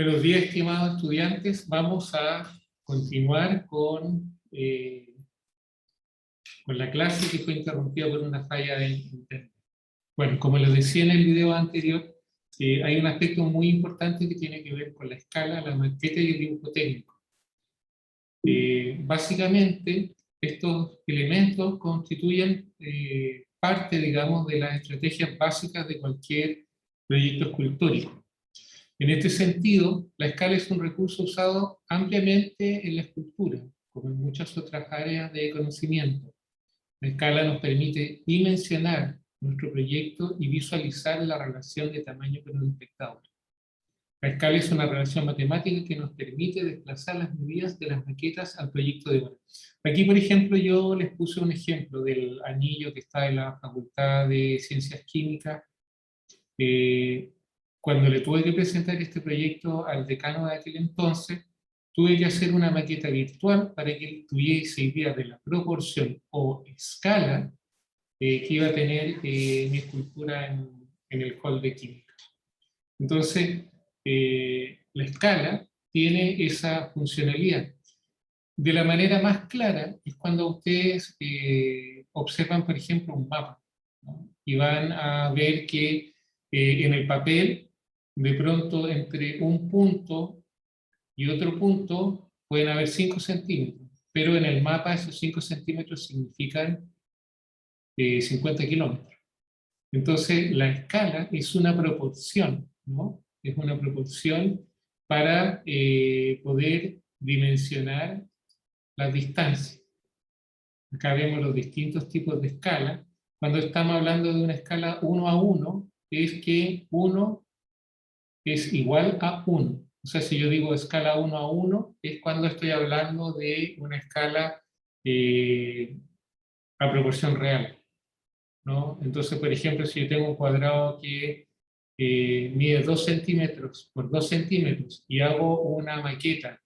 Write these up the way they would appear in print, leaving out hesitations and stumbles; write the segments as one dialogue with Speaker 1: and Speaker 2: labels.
Speaker 1: Buenos días, estimados estudiantes. Vamos a continuar con la clase que fue interrumpida por una falla de internet. Bueno, como les decía en el video anterior, hay un aspecto muy importante que tiene que ver con la escala, la maqueta y el dibujo técnico. Básicamente, estos elementos constituyen parte, digamos, de las estrategias básicas de cualquier proyecto escultórico. En este sentido, la escala es un recurso usado ampliamente en la escultura, como en muchas otras áreas de conocimiento. La escala nos permite dimensionar nuestro proyecto y visualizar la relación de tamaño con el espectador. La escala es una relación matemática que nos permite desplazar las medidas de las maquetas al proyecto de obra. Aquí, por ejemplo, yo les puse un ejemplo del anillo que está en la Facultad de Ciencias Químicas. Cuando le tuve que presentar este proyecto al decano de aquel entonces, tuve que hacer una maqueta virtual para que él tuviese idea de la proporción o escala que iba a tener mi escultura en el hall de química. Entonces, la escala tiene esa funcionalidad. De la manera más clara es cuando ustedes observan, por ejemplo, un mapa, ¿no? Y van a ver que en el papel, de pronto entre un punto y otro punto pueden haber 5 centímetros, pero en el mapa esos 5 centímetros significan 50 kilómetros. Entonces la escala es una proporción, ¿no? Es una proporción para poder dimensionar las distancias. Acá vemos los distintos tipos de escala. Cuando estamos hablando de una escala 1 a 1, es que 1 es igual a 1. O sea, si yo digo escala 1 a 1, es cuando estoy hablando de una escala a proporción real, ¿no? Entonces, por ejemplo, si yo tengo un cuadrado que mide 2 centímetros por 2 centímetros y hago una maqueta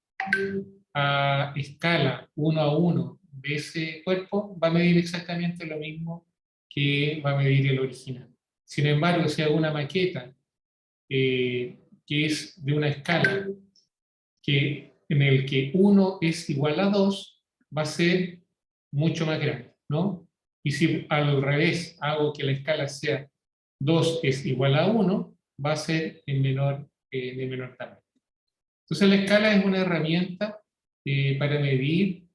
Speaker 1: a escala 1 a 1 de ese cuerpo, va a medir exactamente lo mismo que va a medir el original. Sin embargo, si hago una maqueta que es de una escala en el que 1 es igual a 2, va a ser mucho más grande, ¿no? Y si al revés hago que la escala sea 2 es igual a 1, va a ser de menor tamaño. Entonces la escala es una herramienta para medir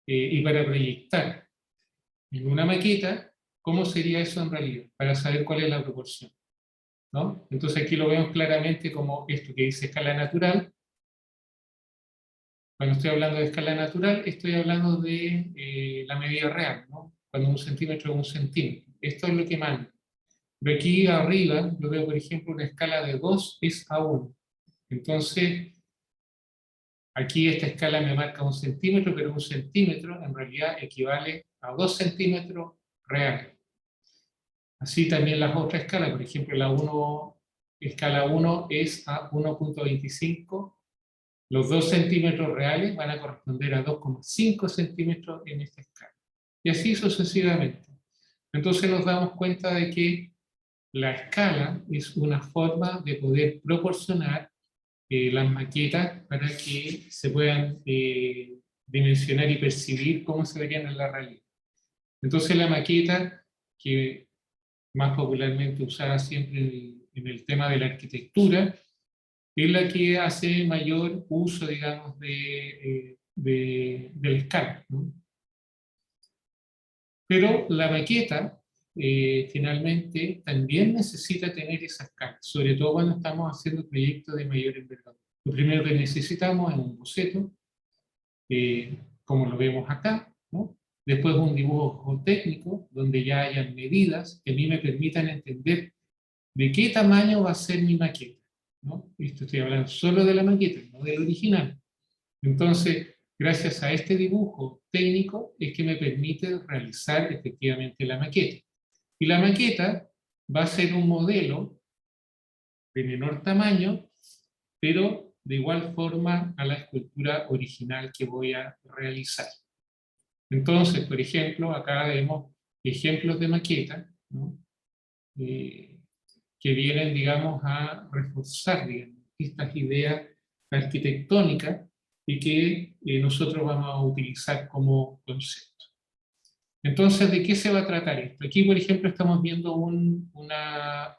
Speaker 1: y para proyectar en una maqueta cómo sería eso en realidad, para saber cuál es la proporción, ¿no? Entonces aquí lo vemos claramente como esto que dice escala natural. Cuando estoy hablando de escala natural, estoy hablando de la medida real, ¿no? Cuando un centímetro es un centímetro. Esto es lo que manda. Pero aquí arriba yo veo, por ejemplo, una escala de 2 es a 1. Entonces, aquí esta escala me marca 1 centímetro, pero 1 centímetro en realidad equivale a 2 centímetros reales. Así también las otras escalas, por ejemplo, escala 1 es a 1.25. Los 2 centímetros reales van a corresponder a 2,5 centímetros en esta escala. Y así sucesivamente. Entonces nos damos cuenta de que la escala es una forma de poder proporcionar las maquetas para que se puedan dimensionar y percibir cómo se verían en la realidad. Entonces la maqueta, que más popularmente usada siempre en el tema de la arquitectura, es la que hace mayor uso, digamos, de la escala, ¿no? Pero la maqueta, finalmente, también necesita tener esa escala, sobre todo cuando estamos haciendo proyectos de mayor envergadura. Lo primero que necesitamos es un boceto, como lo vemos acá, ¿no? Después un dibujo técnico, donde ya hayan medidas que a mí me permitan entender de qué tamaño va a ser mi maqueta, ¿no? Esto estoy hablando solo de la maqueta, no del original. Entonces, gracias a este dibujo técnico es que me permite realizar efectivamente la maqueta. Y la maqueta va a ser un modelo de menor tamaño, pero de igual forma a la escultura original que voy a realizar. Entonces, por ejemplo, acá vemos ejemplos de maqueta, ¿no? Que vienen, digamos, a reforzar, digamos, estas ideas arquitectónica y que nosotros vamos a utilizar como concepto. Entonces, ¿de qué se va a tratar esto? Aquí, por ejemplo, estamos viendo una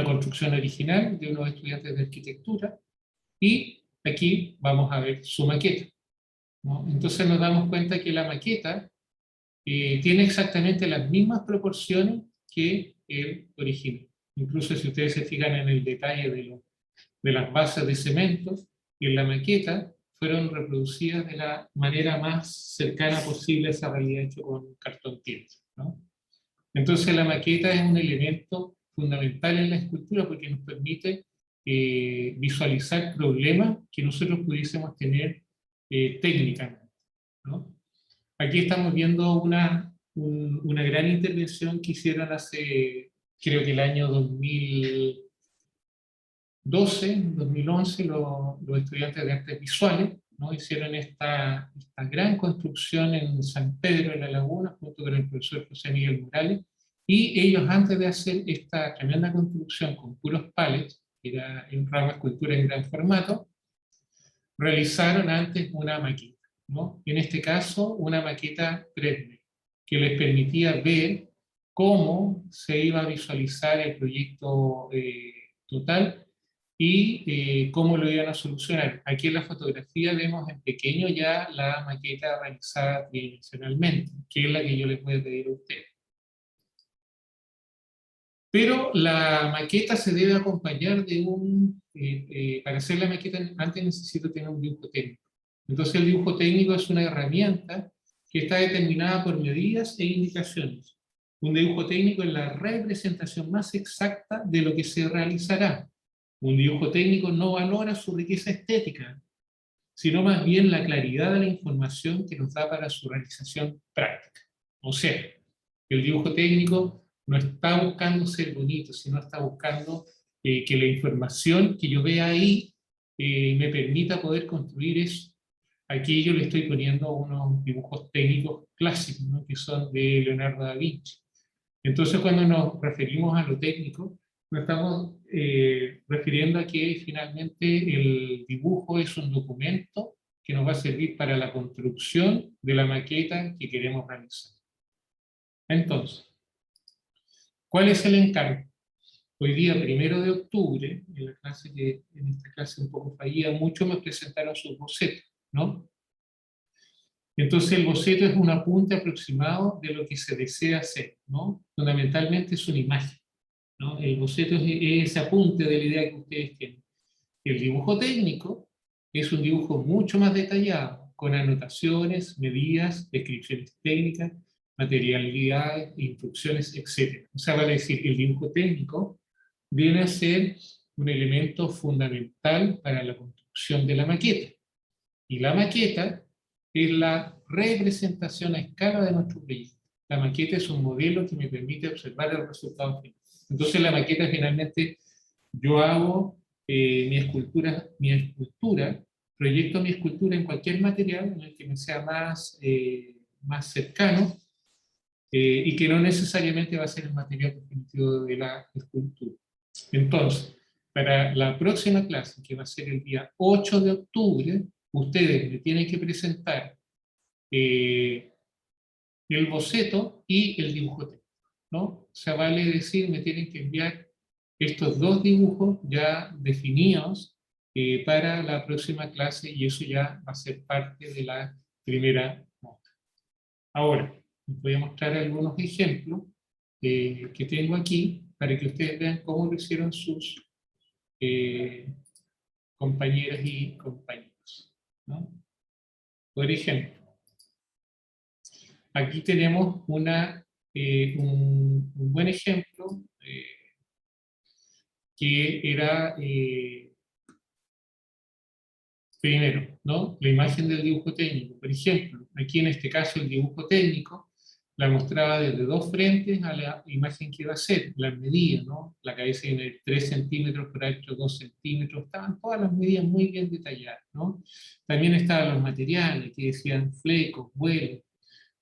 Speaker 1: construcción original de unos estudiantes de arquitectura, y aquí vamos a ver su maqueta, ¿no? Entonces nos damos cuenta que la maqueta tiene exactamente las mismas proporciones que el original. Incluso si ustedes se fijan en el detalle de las bases de cemento, en la maqueta fueron reproducidas de la manera más cercana posible a esa realidad hecho con cartón tiesa, ¿no? Entonces la maqueta es un elemento fundamental en la escultura porque nos permite visualizar problemas que nosotros pudiésemos tener técnicamente, ¿no? Aquí estamos viendo una gran intervención que hicieron hace, creo que el año 2011, los estudiantes de artes visuales, ¿no? Hicieron esta gran construcción en San Pedro de la Laguna, junto con el profesor José Miguel Morales, y ellos antes de hacer esta tremenda construcción con puros pallets, que era en rama escultura en gran formato, realizaron antes una maqueta, ¿no? En este caso, una maqueta 3D, que les permitía ver cómo se iba a visualizar el proyecto total y cómo lo iban a solucionar. Aquí en la fotografía vemos en pequeño ya la maqueta realizada tridimensionalmente, que es la que yo les voy a pedir a ustedes. Pero la maqueta se debe acompañar de para hacer la maqueta antes necesito tener un dibujo técnico. Entonces el dibujo técnico es una herramienta que está determinada por medidas e indicaciones. Un dibujo técnico es la representación más exacta de lo que se realizará. Un dibujo técnico no valora su riqueza estética, sino más bien la claridad de la información que nos da para su realización práctica. O sea, el dibujo técnico no está buscando ser bonito, sino está buscando que la información que yo vea ahí me permita poder construir eso. Aquí yo le estoy poniendo unos dibujos técnicos clásicos, ¿no? Que son de Leonardo da Vinci. Entonces, cuando nos referimos a lo técnico, nos estamos refiriendo a que finalmente el dibujo es un documento que nos va a servir para la construcción de la maqueta que queremos realizar. Entonces, ¿cuál es el encargo? Hoy día, 1 de octubre, en esta clase un poco fallida, muchos me presentaron sus bocetos, ¿no? Entonces el boceto es un apunte aproximado de lo que se desea hacer, ¿no? Fundamentalmente es una imagen, ¿no? El boceto es ese apunte de la idea que ustedes tienen. El dibujo técnico es un dibujo mucho más detallado, con anotaciones, medidas, descripciones técnicas, materialidades, instrucciones, etc. O sea, vale decir que el dibujo técnico viene a ser un elemento fundamental para la construcción de la maqueta. Y la maqueta es la representación a escala de nuestro proyecto. La maqueta es un modelo que me permite observar el resultado final. Entonces la maqueta finalmente, yo hago mi escultura, proyecto mi escultura en cualquier material en el que me sea más cercano y que no necesariamente va a ser el material definitivo de la escultura. Entonces, para la próxima clase, que va a ser el día 8 de octubre, ustedes me tienen que presentar el boceto y el dibujo técnico, ¿no? O sea, vale decir, me tienen que enviar estos dos dibujos ya definidos para la próxima clase, y eso ya va a ser parte de la primera nota. Ahora, les voy a mostrar algunos ejemplos que tengo aquí para que ustedes vean cómo lo hicieron sus compañeras y compañeros, ¿no? Por ejemplo, aquí tenemos un buen ejemplo que era, primero, ¿no? La imagen del dibujo técnico. Por ejemplo, aquí en este caso el dibujo técnico la mostraba desde dos frentes a la imagen que iba a ser, la medida, ¿no? La cabeza tiene 3 centímetros, por alto 2 centímetros, estaban todas las medidas muy bien detalladas, ¿no? También estaban los materiales que decían flecos, vuelos,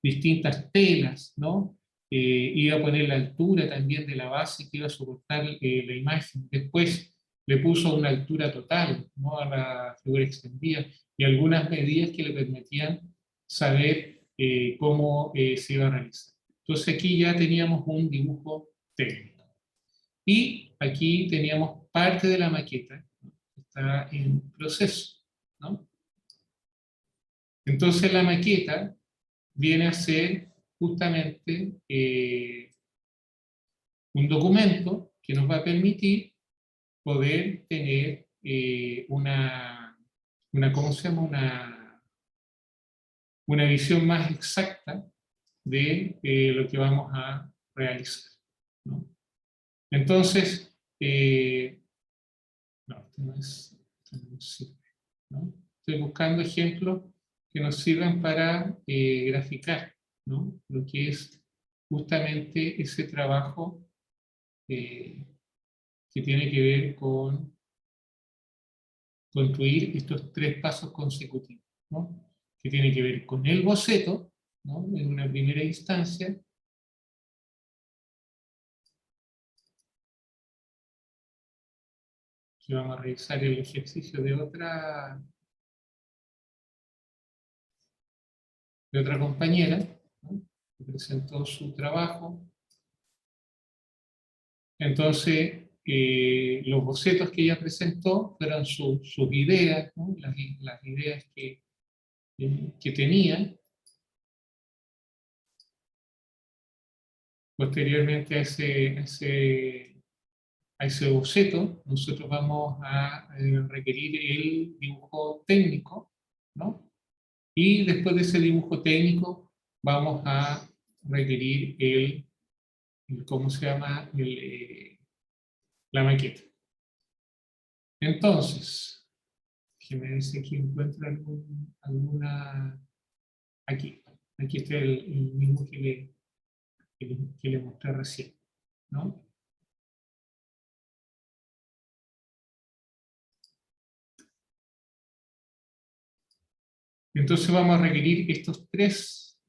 Speaker 1: distintas telas, ¿no? Iba a poner la altura también de la base que iba a soportar la imagen. Después, le puso una altura total, ¿no?, a la figura extendida, y algunas medidas que le permitían saber cómo se iba a realizar. Entonces aquí ya teníamos un dibujo técnico. Y aquí teníamos parte de la maqueta, ¿no?, que está en proceso, ¿no? Entonces la maqueta viene a ser justamente un documento que nos va a permitir poder tener ¿cómo se llama? Una visión más exacta de lo que vamos a realizar, ¿no? Entonces, no, esto no sirve, ¿no? Estoy buscando ejemplos que nos sirvan para graficar, ¿no?, lo que es justamente ese trabajo que tiene que ver con construir estos 3 pasos consecutivos, ¿no?, que tiene que ver con el boceto, ¿no?, en una primera instancia. Aquí vamos a revisar el ejercicio de otra compañera, ¿no?, que presentó su trabajo. Entonces, los bocetos que ella presentó fueron sus ideas, ¿no?, las ideas que tenía. Posteriormente a ese boceto, nosotros vamos a requerir el dibujo técnico, ¿no? Y después de ese dibujo técnico vamos a requerir ¿cómo se llama?, la maqueta. Entonces, que me dice que encuentra alguna... Aquí está el mismo que le mostré recién, ¿no? Entonces vamos a requerir estos 3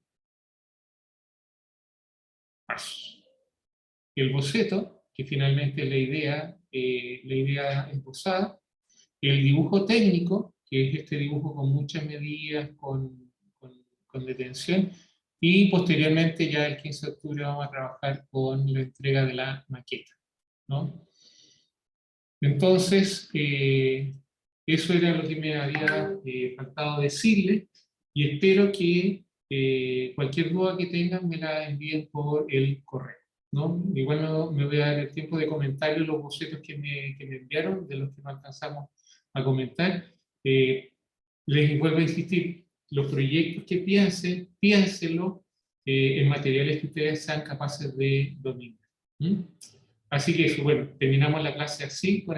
Speaker 1: pasos. El boceto, que finalmente es la idea esbozada. El dibujo técnico, que es este dibujo con muchas medidas, con detención. Y posteriormente, ya el 15 de octubre, vamos a trabajar con la entrega de la maqueta, ¿no? Entonces, eso era lo que me había faltado decirle, y espero que cualquier duda que tengan me la envíen por el correo, ¿no? Igual no, me voy a dar el tiempo de comentar los bocetos que me enviaron, de los que no alcanzamos a comentar. Les vuelvo a insistir, los proyectos que piénsenlo en materiales que ustedes sean capaces de dominar. ¿Mm? Así que eso, bueno, terminamos la clase así, con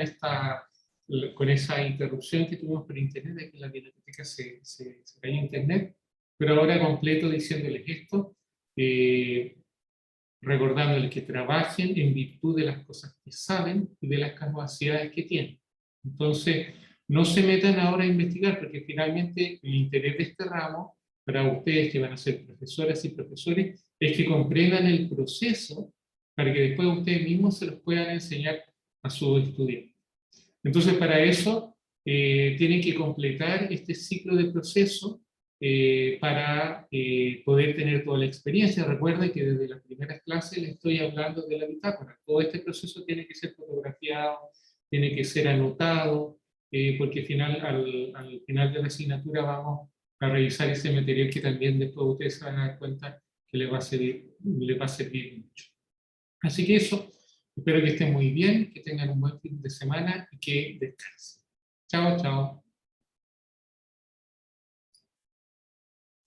Speaker 1: esa interrupción que tuvimos por internet, de que la biblioteca se cayó internet, pero ahora completo diciéndoles esto, recordándoles que trabajen en virtud de las cosas que saben y de las capacidades que tienen. Entonces, no se metan ahora a investigar, porque finalmente el interés de este ramo, para ustedes que van a ser profesoras y profesores, es que comprendan el proceso para que después ustedes mismos se los puedan enseñar a sus estudiantes. Entonces, para eso, tienen que completar este ciclo de proceso para poder tener toda la experiencia. Recuerden que desde las primeras clases les estoy hablando de la bitácora. Todo este proceso tiene que ser fotografiado, tiene que ser anotado, porque al final de la asignatura vamos a revisar ese material que también después ustedes se van a dar cuenta que les va a servir mucho. Así que eso, espero que estén muy bien, que tengan un buen fin de semana y que descansen. Chao, chao.